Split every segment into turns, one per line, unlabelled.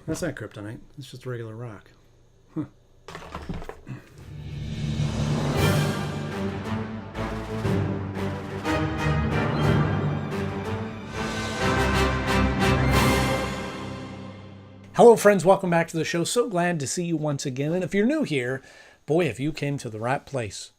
That's not kryptonite. It's just a regular rock. Huh. Hello, friends. Welcome back to the show. So glad to see you once again. And if you're new here, boy, if you came to the right place.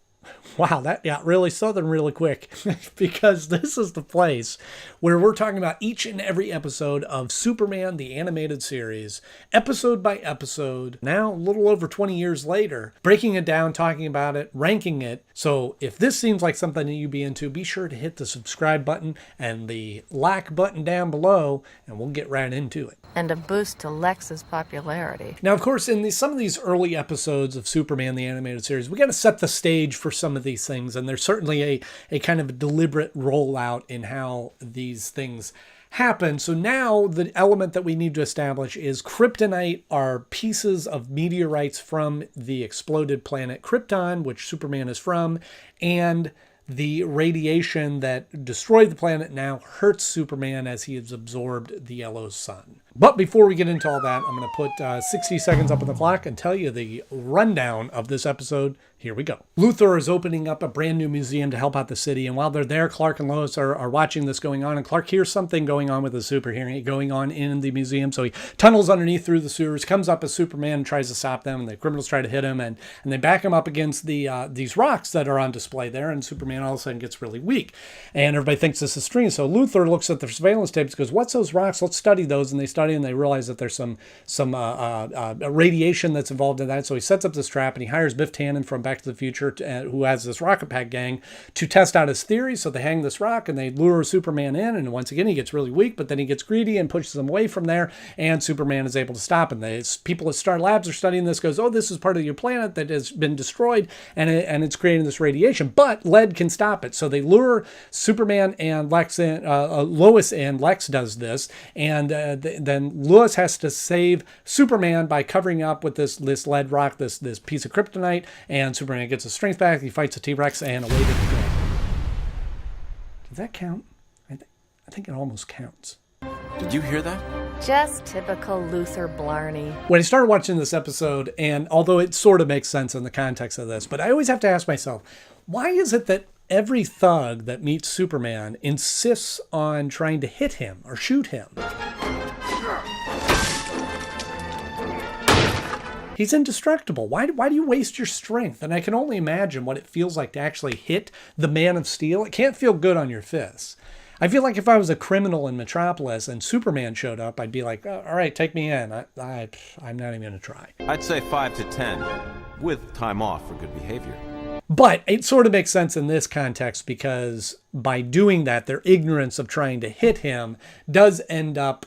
Wow, that got really southern really quick because this is the place where we're talking about each and every episode of Superman, the animated series, episode by episode, now a little over 20 years later, breaking it down, talking about it, ranking it. So if this seems like something that you'd be into, be sure to hit the subscribe button and the like button down below, and we'll get right into it.
And a boost to Lex's popularity.
Now, of course, in some of these early episodes of Superman, the animated series, we got to set the stage for some of these things. And there's certainly a kind of a deliberate rollout in how these things happen. So now the element that we need to establish is kryptonite are pieces of meteorites from the exploded planet Krypton, which Superman is from, and the radiation that destroyed the planet now hurts Superman as he has absorbed the yellow sun. But before we get into all that, I'm going to put 60 seconds up on the clock and tell you the rundown of this episode. Here we go. Luthor is opening up a brand new museum to help out the city. And while they're there, Clark and Lois are watching this going on. And Clark hears something going on with the superhero going on in the museum. So he tunnels underneath through the sewers, comes up as Superman and tries to stop them. And the criminals try to hit him. And they back him up against these rocks that are on display there. And Superman all of a sudden gets really weak. And everybody thinks this is strange. So Luthor looks at the surveillance tapes, goes, "What's those rocks? Let's study those." And they study and they realize that there's some radiation that's involved in that. So he sets up this trap and he hires Biff Tannen from Back to the Future, who has this Rocket Pack gang, to test out his theory. So they hang this rock and they lure Superman in. And once again, he gets really weak, but then he gets greedy and pushes them away from there. And Superman is able to stop him. People at Star Labs are studying this, goes, "Oh, this is part of your planet that has been destroyed and it's creating this radiation. But lead can stop it." So they lure Superman and Lex in, Lois and Lex does this. And then Lois has to save Superman by covering up with this lead rock, this piece of kryptonite, and Superman gets his strength back. He fights a T-Rex and away they go. Does that count? I think it almost counts.
Did you hear that?
Just typical Luthor Blarney.
When I started watching this episode, and although it sort of makes sense in the context of this, but I always have to ask myself, why is it that every thug that meets Superman insists on trying to hit him or shoot him? He's indestructible. Why do you waste your strength? And I can only imagine what it feels like to actually hit the Man of Steel. It can't feel good on your fists. I feel like if I was a criminal in Metropolis and Superman showed up, I'd be like, "Oh, all right, take me in. I'm not even going to try."
I'd say 5 to 10, with time off for good behavior.
But it sort of makes sense in this context because by doing that, their ignorance of trying to hit him does end up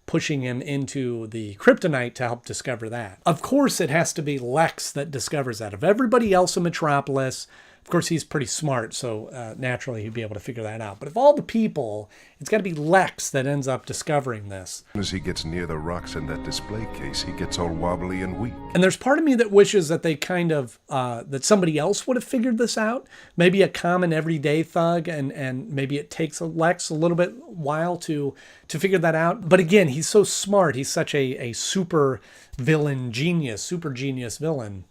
pushing him into the kryptonite to help discover that. Of course, it has to be Lex that discovers that. Of everybody else in Metropolis, of course, he's pretty smart, so naturally he'd be able to figure that out. But of all the people, it's got to be Lex that ends up discovering this.
As he gets near the rocks in that display case, he gets all wobbly and weak.
And there's part of me that wishes that they kind of, that somebody else would have figured this out. Maybe a common everyday thug, and maybe it takes Lex a little bit while to figure that out. But again, he's so smart. He's such a super genius villain,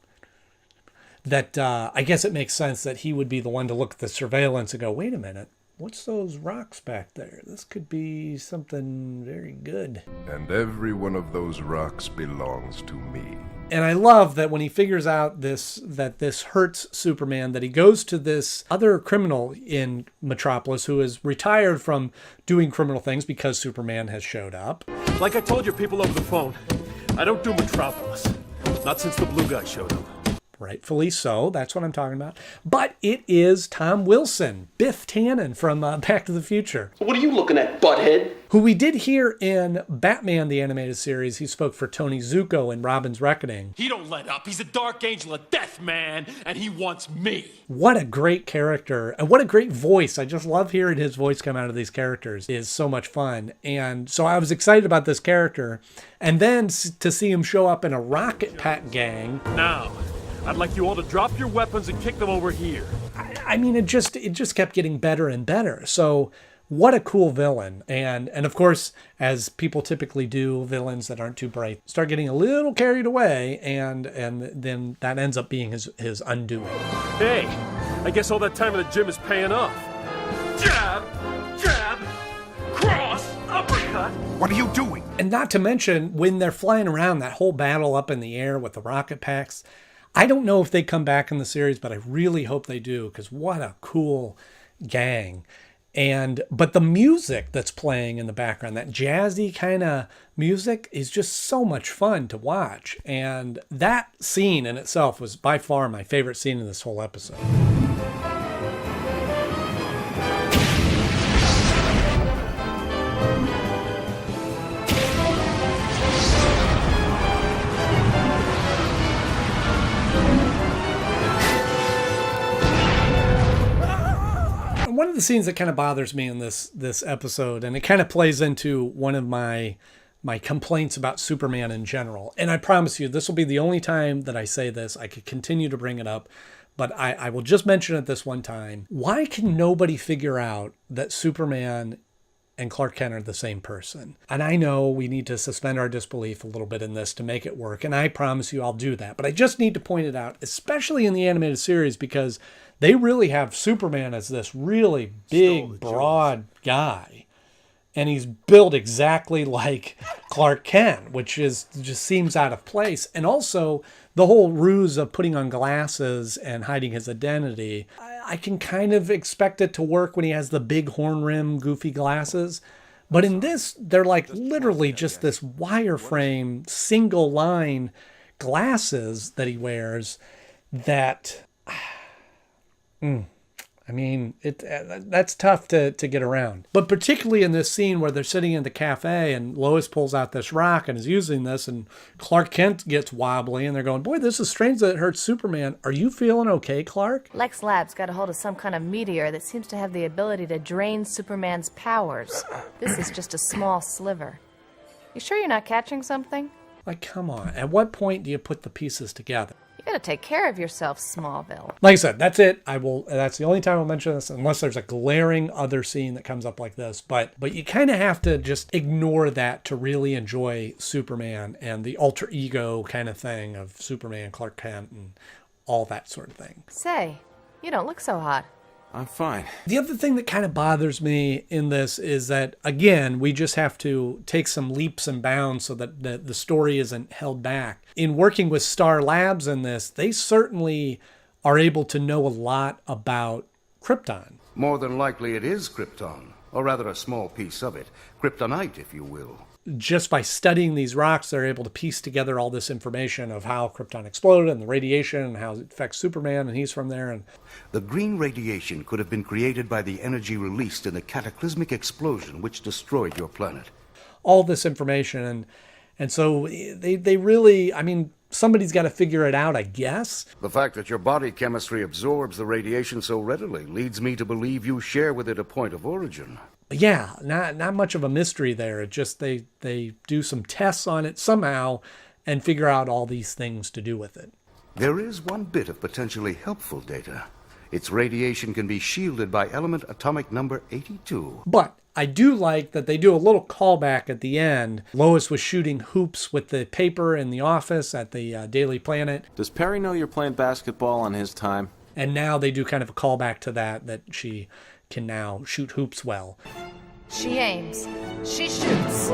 that I guess it makes sense that he would be the one to look at the surveillance and go, "Wait a minute, what's those rocks back there? This could be something very good."
And every one of those rocks belongs to me.
And I love that when he figures out that this hurts Superman, that he goes to this other criminal in Metropolis who is retired from doing criminal things because Superman has showed up.
Like I told your people over the phone, I don't do Metropolis. Not since the blue guy showed up.
Rightfully so. That's what I'm talking about. But it is Tom Wilson, Biff Tannen from Back to the Future.
What are you looking at, butthead?
Who we did hear in Batman, the animated series. He spoke for Tony Zuko in Robin's Reckoning.
He don't let up. He's a dark angel of death, man, and he wants me.
What a great character. And what a great voice. I just love hearing his voice come out of these characters. It is so much fun. And so I was excited about this character. And then to see him show up in a Rocket Pack gang.
Now, I'd like you all to drop your weapons and kick them over here.
I mean, it just kept getting better and better. So What a cool villain. And of course, as people typically do, villains that aren't too bright start getting a little carried away, and then that ends up being his undoing.
Hey, I guess all that time in the gym is paying off. Jab, jab, cross, uppercut.
What are you doing?
And not to mention, when they're flying around, that whole battle up in the air with the rocket packs, I don't know if they come back in the series, but I really hope they do, because what a cool gang. But the music that's playing in the background, that jazzy kind of music, is just so much fun to watch. And that scene in itself was by far my favorite scene in this whole episode. One of the scenes that kind of bothers me in this episode, and it kind of plays into one of my complaints about Superman in general, and I promise you this will be the only time that I say this. I could continue to bring it up, but I will just mention it this one time. Why can nobody figure out that Superman and Clark Kent are the same person? And I know we need to suspend our disbelief a little bit in this to make it work, and I promise you I'll do that. But I just need to point it out, especially in the animated series, because they really have Superman as this really big, broad guy. And he's built exactly like Clark Kent, which just seems out of place. And also, the whole ruse of putting on glasses and hiding his identity, I can kind of expect it to work when he has the big horn rim, goofy glasses. But in this, they're like literally just this wireframe, single line glasses that he wears that... I mean, that's tough to get around. But particularly in this scene where they're sitting in the cafe and Lois pulls out this rock and is using this, and Clark Kent gets wobbly and they're going, boy, this is strange that it hurts Superman. Are you feeling okay, Clark?
Lex Lab's got a hold of some kind of meteor that seems to have the ability to drain Superman's powers. This is just a small sliver. You sure you're not catching something?
Like, come on. At what point do you put the pieces together?
You gotta take care of yourself, Smallville.
Like I said, that's it. That's the only time I'll mention this, unless there's a glaring other scene that comes up like this. But you kind of have to just ignore that to really enjoy Superman and the alter ego kind of thing of Superman, Clark Kent, and all that sort of thing.
Say, you don't look so hot.
I'm fine.
The other thing that kind of bothers me in this is that, again, we just have to take some leaps and bounds so that the story isn't held back. In working with Star Labs in this, they certainly are able to know a lot about Krypton.
More than likely it is Krypton, or rather a small piece of it. Kryptonite, if you will.
Just by studying these rocks, they're able to piece together all this information of how Krypton exploded and the radiation and how it affects Superman, and he's from there. And
the green radiation could have been created by the energy released in the cataclysmic explosion which destroyed your planet.
All this information, and so they really, I mean, somebody's got to figure it out, I guess.
The fact that your body chemistry absorbs the radiation so readily leads me to believe you share with it a point of origin.
Yeah, not much of a mystery there. It just they do some tests on it somehow and figure out all these things to do with it.
There is one bit of potentially helpful data. Its radiation can be shielded by element atomic number 82.
But I do like that they do a little callback at the end. Lois was shooting hoops with the paper in the office at the Daily Planet.
Does Perry know you're playing basketball on his time?
And now they do kind of a callback to that she can now shoot hoops well.
She aims. She shoots.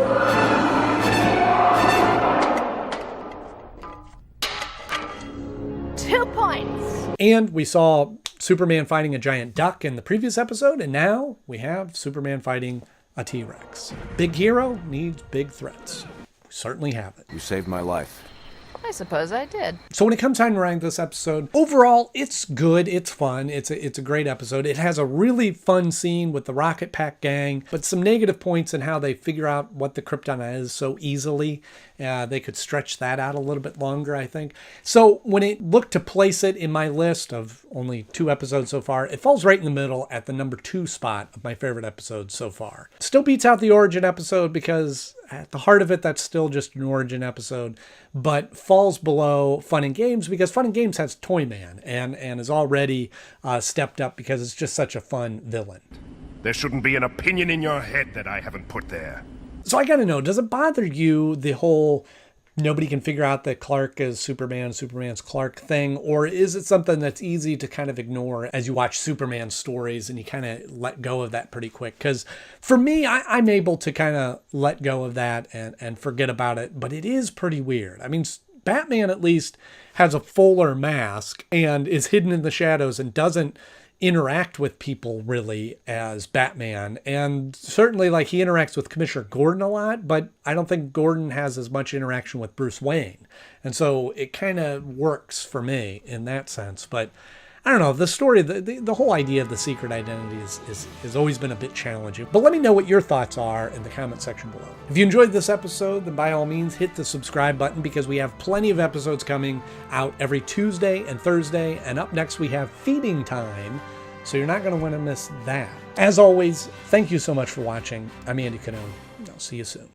2 points.
And we saw Superman fighting a giant duck in the previous episode, and now we have Superman fighting a T-Rex. Big hero needs big threats. We certainly have it.
You saved my life.
I suppose I did.
So when it comes time to rank this episode, overall, it's good, it's fun, it's a great episode. It has a really fun scene with the Rocket Pack gang, but some negative points in how they figure out what the Kryptonite is so easily. They could stretch that out a little bit longer, I think. So when it looked to place it in my list of only 2 episodes so far, it falls right in the middle at the number 2 spot of my favorite episodes so far. Still beats out the Origin episode because at the heart of it, that's still just an Origin episode, but falls below Fun and Games because Fun and Games has Toyman and is already stepped up because it's just such a fun villain.
There shouldn't be an opinion in your head that I haven't put there.
So I gotta know, does it bother you, the whole nobody can figure out that Clark is Superman, Superman's Clark thing? Or is it something that's easy to kind of ignore as you watch Superman stories and you kind of let go of that pretty quick? Because for me, I'm able to kind of let go of that and forget about it, but it is pretty weird. I mean, Batman at least has a fuller mask and is hidden in the shadows and doesn't interact with people really as Batman. And certainly like he interacts with Commissioner Gordon a lot, but I don't think Gordon has as much interaction with Bruce Wayne. And so it kind of works for me in that sense. But I don't know, the story, the whole idea of the secret identity has always been a bit challenging. But let me know what your thoughts are in the comment section below. If you enjoyed this episode, then by all means hit the subscribe button, because we have plenty of episodes coming out every Tuesday and Thursday. And up next we have Feeding Time, so you're not going to want to miss that. As always, thank you so much for watching. I'm Andy Knode. I'll see you soon.